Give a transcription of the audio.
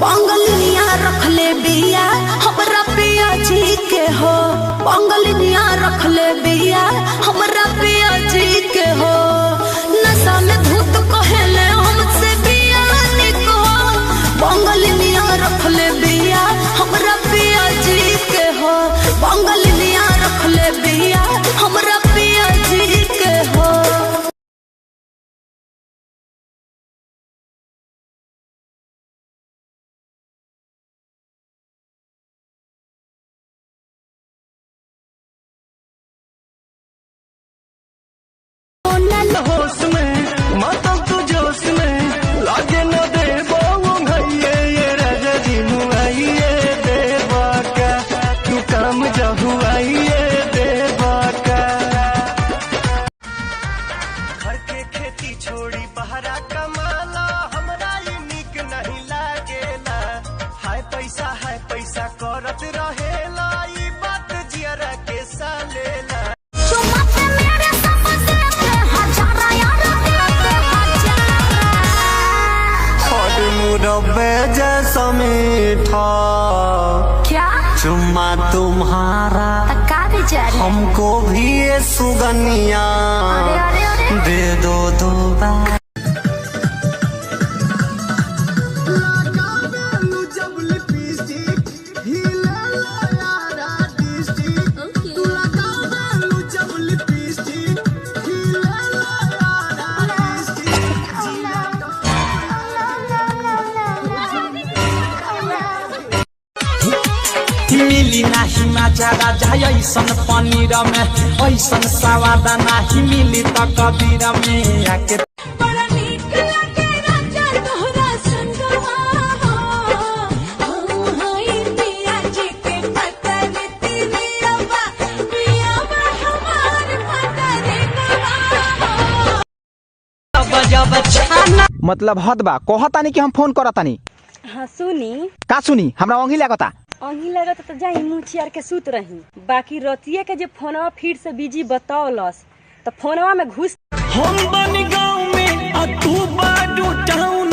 पंगलिनिया रख ले बिया हमरा पिया जी के हो, पंगलिनिया रख ले बिया हमरा पिया जी के हो। नशा में धूत कहले हमसे बिया निको, पंगलिनिया रख ले बिया हमरा पिया जी के हो, पंगलिनिया रख ले बिया हमरा पिया जी के हो। होश में मातम तू जोश में लागे न दे बाबू भैये ये राजा जी मुआइए देवा का तू काम जहुआइए देवा का। घर के खेती छोड़ी बहरा कमाला हमरा ये निक नहीं लागेला। हाय पैसा करत रहेला ई बात जियरा के सालेला। मुरब्बे जैसा मीठा क्या चुम्मा तुम्हारा हमको भी ये सुगनिया दे दो बार। मिली नाही मजा राजा ऐसन पनीर में, ऐसन स्वाद नाही मिली त कबीर में आके। मतलब हद बा कहतानी कि हम फोन करतानी। हाँ सुनी का सुनी हमरा अंगी लागता। अंगी लगत तो जाई मुँह चियार के सूत रही, बाकी रतिया के जे फोनवा फिर से बिजी बतावलस तो फोनवा में घुस। हम बन गाँव में तू बाडू टाउन